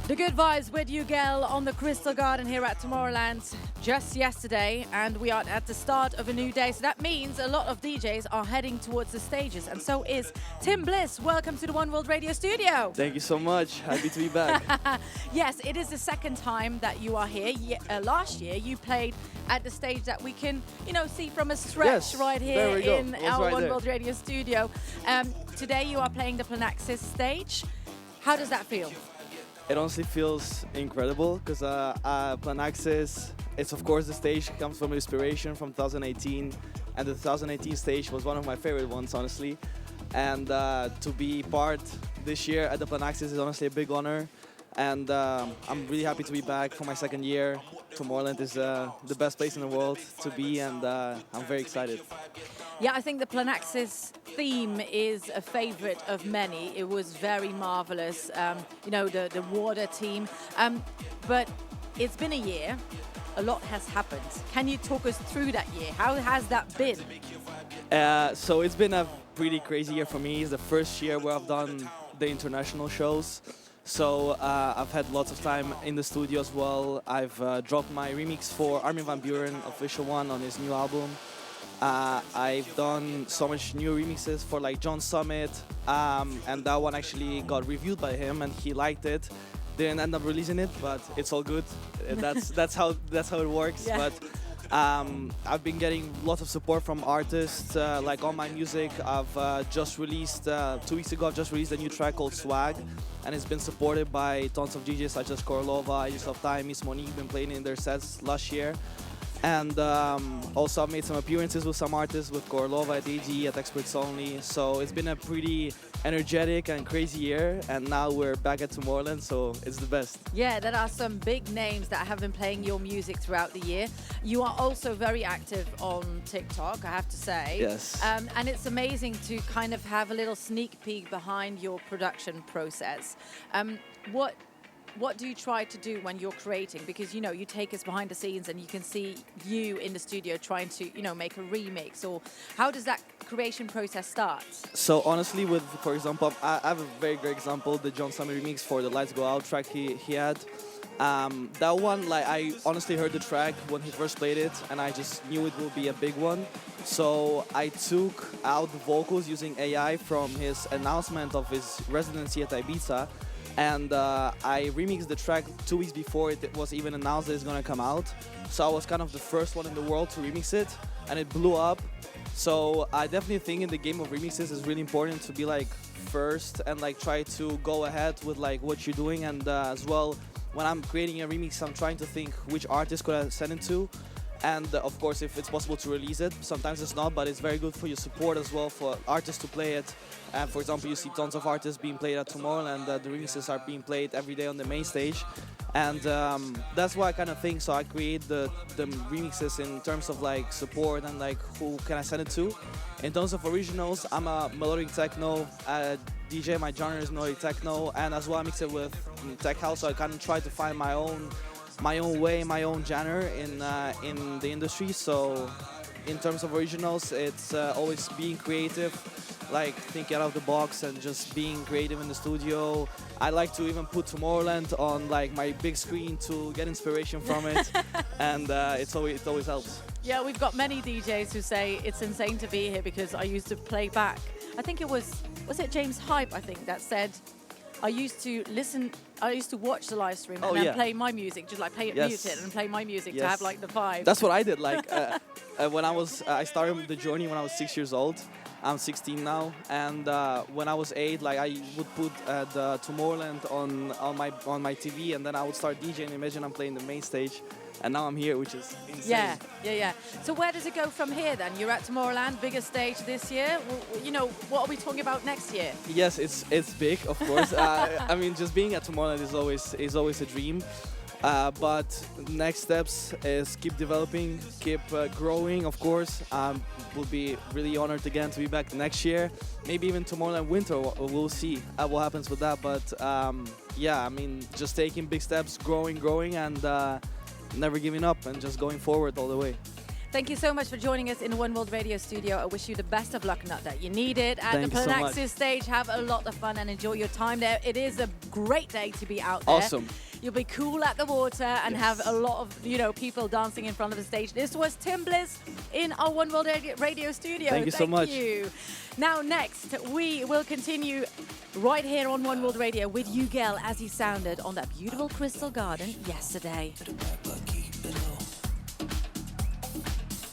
The good vibes with you, Gail, on the Crystal Garden here at Tomorrowland just yesterday, and we are at the start of a new day. So that means a lot of DJs are heading towards the stages, and so is Tim Bliss. Welcome to the One World Radio studio. Thank you so much. Happy to be back. Yes, it is the second time that you are here. Last year, you played at the stage that we can, see from a stretch right here in our One World Radio studio. Today, you are playing the Planaxis stage. How does that feel? It honestly feels incredible because Planaxis, it's of course the stage comes from inspiration from 2018, and the 2018 stage was one of my favorite ones, honestly. And to be part this year at the Planaxis is honestly a big honor. And I'm really happy to be back for my second year. Tomorrowland is the best place in the world to be, and I'm very excited. Yeah, I think the Planaxis theme is a favorite of many. It was very marvelous, the water theme. But it's been a year. A lot has happened. Can you talk us through that year? How has that been? So it's been a pretty crazy year for me. It's the first year where I've done the international shows. So I've had lots of time in the studio as well. I've dropped my remix for Armin van Buuren, official one, on his new album. I've done so much new remixes for like John Summit, and that one actually got reviewed by him and he liked it. Didn't end up releasing it, but it's all good. That's how it works. Yeah. But I've been getting lots of support from artists, like on my music. I've just released 2 weeks ago. I've just released a new track called Swag, and it's been supported by tons of DJs such as Korolova, Aegis of Time, Miss Monique, been playing in their sets last year. And also I've made some appearances with some artists, with Korolova at AG, at Experts Only. So it's been a pretty energetic and crazy year, and now we're back at Tomorrowland, so it's the best. Yeah, there are some big names that have been playing your music throughout the year. You are also very active on TikTok, I have to say. Yes. And it's amazing to kind of have a little sneak peek behind your production process. What do you try to do when you're creating? Because, you take us behind the scenes and you can see you in the studio trying to, make a remix. Or how does that creation process start? So honestly, for example, I have a very great example, the John Summit remix for the Lights Go Out track he had. That one, I honestly heard the track when he first played it, and I just knew it would be a big one. So I took out the vocals using AI from his announcement of his residency at Ibiza. And I remixed the track 2 weeks before it was even announced that it's gonna come out. So I was kind of the first one in the world to remix it, and it blew up. So I definitely think in the game of remixes it's really important to be first and try to go ahead with what you're doing. And as well, when I'm creating a remix, I'm trying to think which artist could I send it to. And of course, if it's possible to release it, sometimes it's not, but it's very good for your support as well, for artists to play it. And for example, you see tons of artists being played at Tomorrowland, and the remixes are being played every day on the main stage. And that's what I kind of think. So I create the remixes in terms of support and who can I send it to. In terms of originals, I'm a melodic techno DJ. My genre is melodic techno, and as well I mix it with tech house. So I kind of try to find my own way, my own genre in the industry. So in terms of originals, it's always being creative, thinking out of the box and just being creative in the studio. I like to even put Tomorrowland on my big screen to get inspiration from it, and it always helps. Yeah, we've got many DJs who say it's insane to be here because I used to play back. I think it was it James Hype, I think, that said, I used to watch the live stream and then play my music, just play it muted and play my music to have the vibe. That's what I did. When I started the journey when I was 6 years old. I'm 16 now, and when I was 8, I would put the Tomorrowland on my TV, and then I would start DJing. Imagine I'm playing the main stage, and now I'm here, which is insane. Yeah. So where does it go from here then? You're at Tomorrowland, bigger stage this year. What are we talking about next year? Yes, it's big, of course. I mean, just being at Tomorrowland is always a dream. But next steps is keep developing, keep growing, of course. We'll be really honored again to be back next year. Maybe even Tomorrowland Winter, we'll see what happens with that. But just taking big steps, growing, and never giving up and just going forward all the way. Thank you so much for joining us in the One World Radio studio. I wish you the best of luck, not that you need it. At Thank the you so much. Planaxis stage, have a lot of fun and enjoy your time there. It is a great day to be out there. Awesome. You'll be cool at the water and Yes. have a lot of, people dancing in front of the stage. This was Tim Bliss in our One World Radio studio. Thank you so much. You. Now, next, we will continue right here on One World Radio with Ugel as he sounded on that beautiful Crystal Garden yesterday.